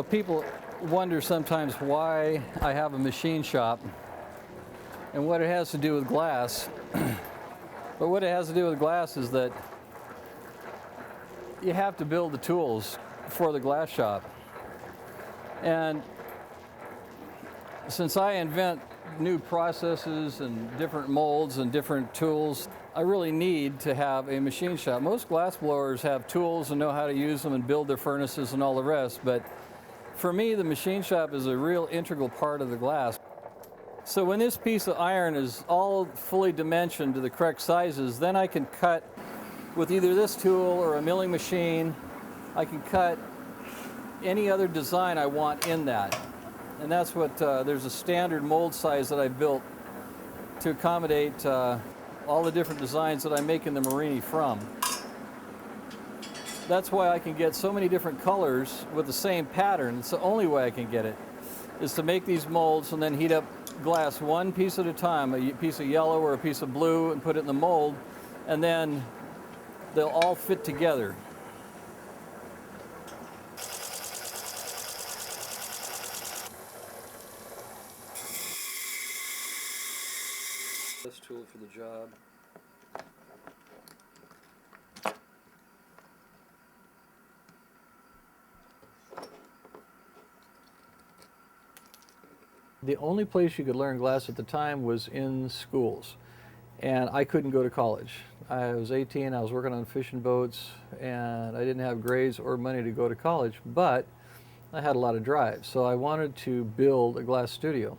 People wonder sometimes why I have a machine shop and what it has to do with glass. But what it has to do with glass is that you have to build the tools for the glass shop. And since I invent new processes and different molds and different tools, I really need to have a machine shop. Most glass blowers have tools and know how to use them and build their furnaces and all the rest, but for me, the machine shop is a real integral part of the glass. So when this piece of iron is all fully dimensioned to the correct sizes, then I can cut with either this tool or a milling machine. I can cut any other design I want in that. And that's what, there's a standard mold size that I built to accommodate all the different designs that I'm making the Marini from. That's why I can get so many different colors with the same pattern. It's the only way I can get it, is to make these molds and then heat up glass one piece at a time, a piece of yellow or a piece of blue, and put it in the mold, and then they'll all fit together. This tool for the job. The only place you could learn glass at the time was in schools, and I couldn't go to college. I was 18, I was working on fishing boats, and I didn't have grades or money to go to college, but I had a lot of drive, so I wanted to build a glass studio.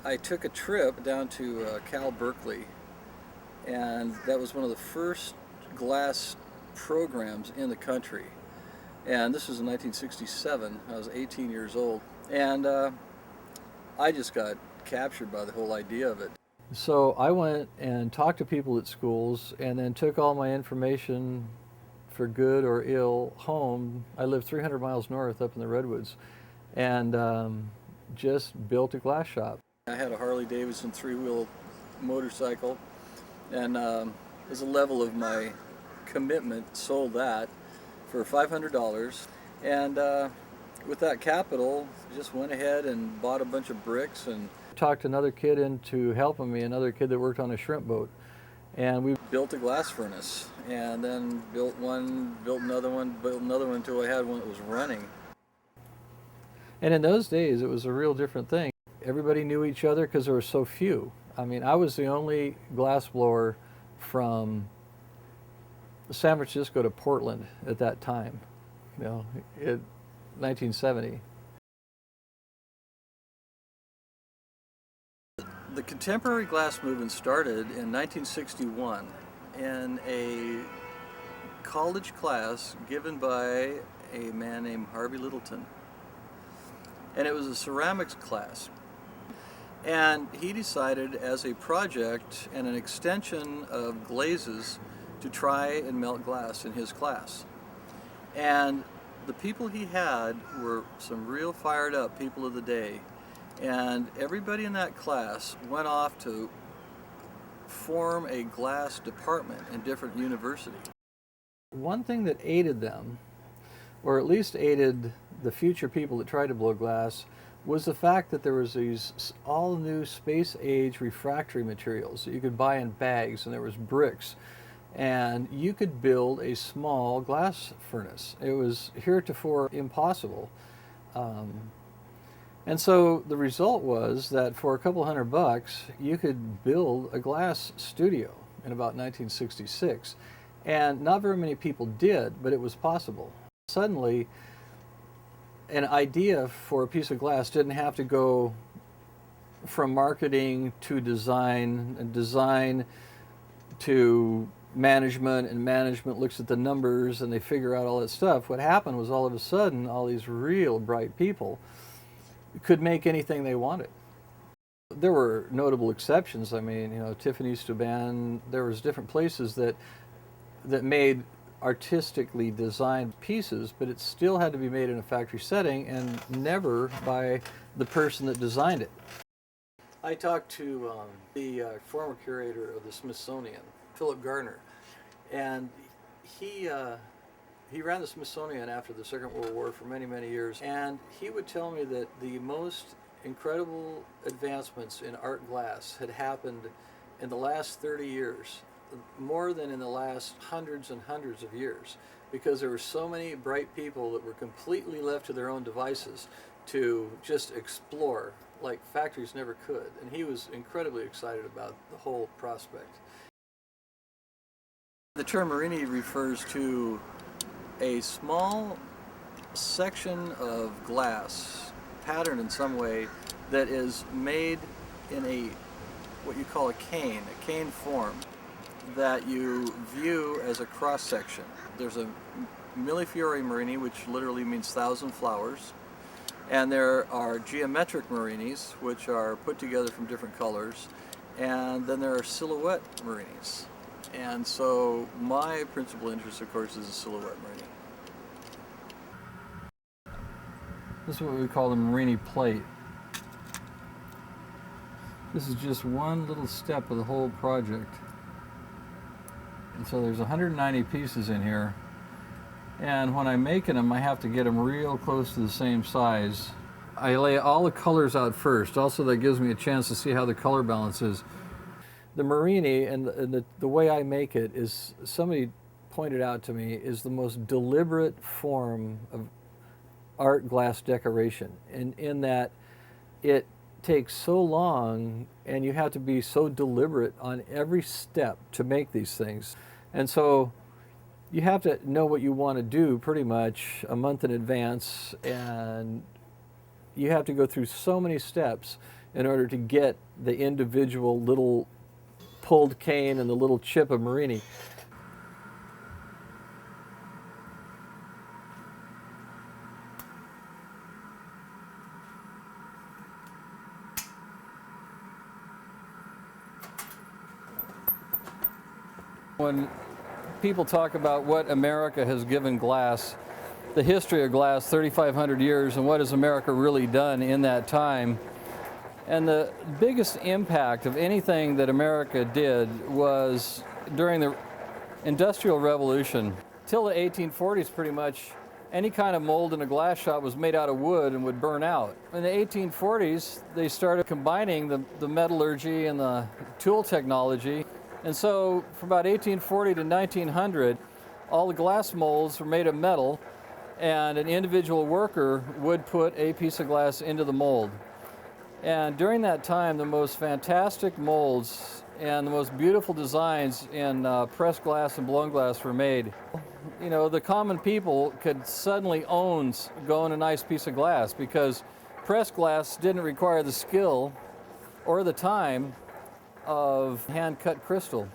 I took a trip down to Cal Berkeley, and that was one of the first glass programs in the country. And this was in 1967. I was 18 years old. And I just got captured by the whole idea of it. So I went and talked to people at schools and then took all my information, for good or ill, home. I lived 300 miles north up in the Redwoods, and just built a glass shop. I had a Harley Davidson three-wheel motorcycle, and as a level of my commitment, sold that for $500. And with that capital, just went ahead and bought a bunch of bricks and talked another kid into helping me, another kid that worked on a shrimp boat. And we built a glass furnace, and then built one, built another one until I had one that was running. And in those days, it was a real different thing. Everybody knew each other because there were so few. I mean, I was the only glass blower from San Francisco to Portland at that time, in 1970. The contemporary glass movement started in 1961 in a college class given by a man named Harvey Littleton. And it was a ceramics class. And he decided as a project and an extension of glazes to try and melt glass in his class. And the people he had were some real fired up people of the day. And everybody in that class went off to form a glass department in different universities. One thing that aided them, or at least aided the future people that tried to blow glass, was the fact that there was these all new space age refractory materials that you could buy in bags, and there was bricks, and you could build a small glass furnace. It was heretofore impossible. And so the result was that for a couple $100, you could build a glass studio in about 1966. And not very many people did, but it was possible. Suddenly, an idea for a piece of glass didn't have to go from marketing to design, and design to management, and management looks at the numbers and they figure out all that stuff. What happened was all of a sudden, all these real bright people could make anything they wanted. There were notable exceptions. I mean, Tiffany Steuben, there was different places that made artistically designed pieces, but it still had to be made in a factory setting and never by the person that designed it. I talked to the former curator of the Smithsonian, Philip Gardner, and he He ran the Smithsonian after the Second World War for many, many years, and he would tell me that the most incredible advancements in art glass had happened in the last 30 years, more than in the last hundreds and hundreds of years, because there were so many bright people that were completely left to their own devices to just explore like factories never could. And he was incredibly excited about the whole prospect. The term Marini refers to a small section of glass, patterned in some way, that is made in a what you call a cane form, that you view as a cross section. There's a Millefiori Marini, which literally means 1,000 flowers, and there are geometric Marinis, which are put together from different colors, and then there are silhouette Marinis. And so my principal interest, of course, is the silhouette Marini. This is what we call the Marini plate. This is just one little step of the whole project. And so there's 190 pieces in here. And when I'm making them, I have to get them real close to the same size. I lay all the colors out first. Also, that gives me a chance to see how the color balance is. The Marini and the way I make it is, somebody pointed out to me, is the most deliberate form of art glass decoration. In that it takes so long and you have to be so deliberate on every step to make these things. And so you have to know what you want to do pretty much a month in advance, and you have to go through so many steps in order to get the individual little pulled cane and the little chip of Marini. When people talk about what America has given glass, the history of glass, 3,500 years, and what has America really done in that time, and the biggest impact of anything that America did was during the Industrial Revolution. Till the 1840s, pretty much, any kind of mold in a glass shop was made out of wood and would burn out. In the 1840s, they started combining the metallurgy and the tool technology. And so from about 1840 to 1900, all the glass molds were made of metal, and an individual worker would put a piece of glass into the mold. And during that time, the most fantastic molds and the most beautiful designs in pressed glass and blown glass were made. You know, the common people could suddenly own a nice piece of glass, because pressed glass didn't require the skill or the time of hand-cut crystal.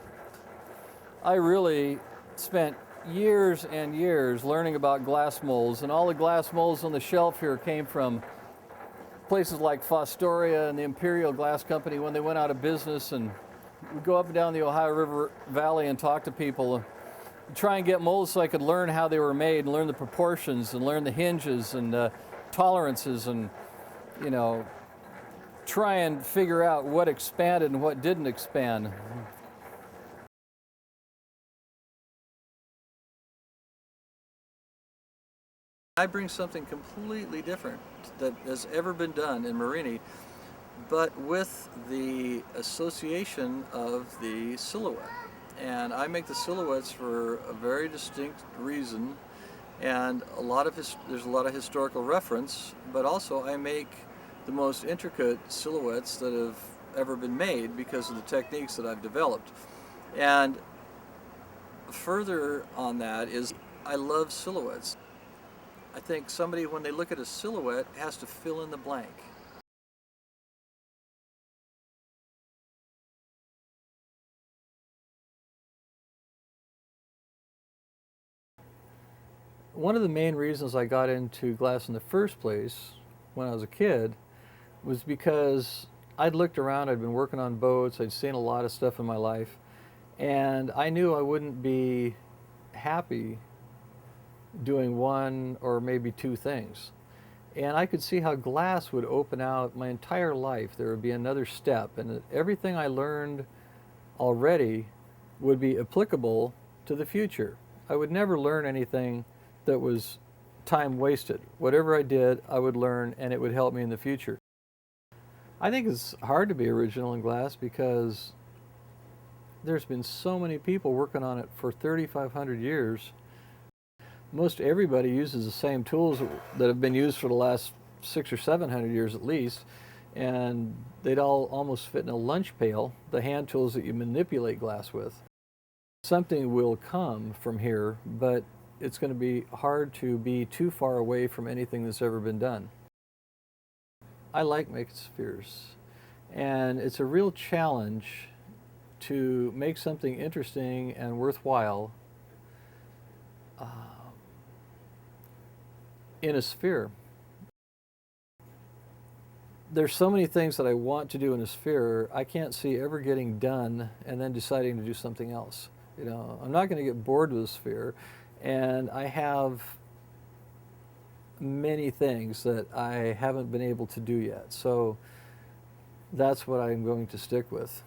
I really spent years and years learning about glass molds, and all the glass molds on the shelf here came from places like Fostoria and the Imperial Glass Company when they went out of business. And we'd go up and down the Ohio River Valley and talk to people, try and get molds so I could learn how they were made and learn the proportions and learn the hinges and tolerances, and, you know, try and figure out what expanded and what didn't expand. I bring something completely different that has ever been done in Marini, but with the association of the silhouette. And I make the silhouettes for a very distinct reason, and there's a lot of historical reference, but also I make the most intricate silhouettes that have ever been made because of the techniques that I've developed. And further on that is, I love silhouettes. I think somebody, when they look at a silhouette, has to fill in the blank. One of the main reasons I got into glass in the first place when I was a kid was because I'd looked around, I'd been working on boats, I'd seen a lot of stuff in my life, and I knew I wouldn't be happy doing one or maybe two things. And I could see how glass would open out my entire life. There would be another step, and everything I learned already would be applicable to the future. I would never learn anything that was time wasted. Whatever I did, I would learn and it would help me in the future. I think it's hard to be original in glass because there's been so many people working on it for 3,500 years. Most everybody uses the same tools that have been used for the last 600 or 700 years at least, and they'd all almost fit in a lunch pail, the hand tools that you manipulate glass with. Something will come from here, but it's going to be hard to be too far away from anything that's ever been done. I like making spheres, and it's a real challenge to make something interesting and worthwhile in a sphere. There's so many things that I want to do in a sphere, I can't see ever getting done and then deciding to do something else. You know, I'm not going to get bored with a sphere, and I have many things that I haven't been able to do yet. So that's what I'm going to stick with.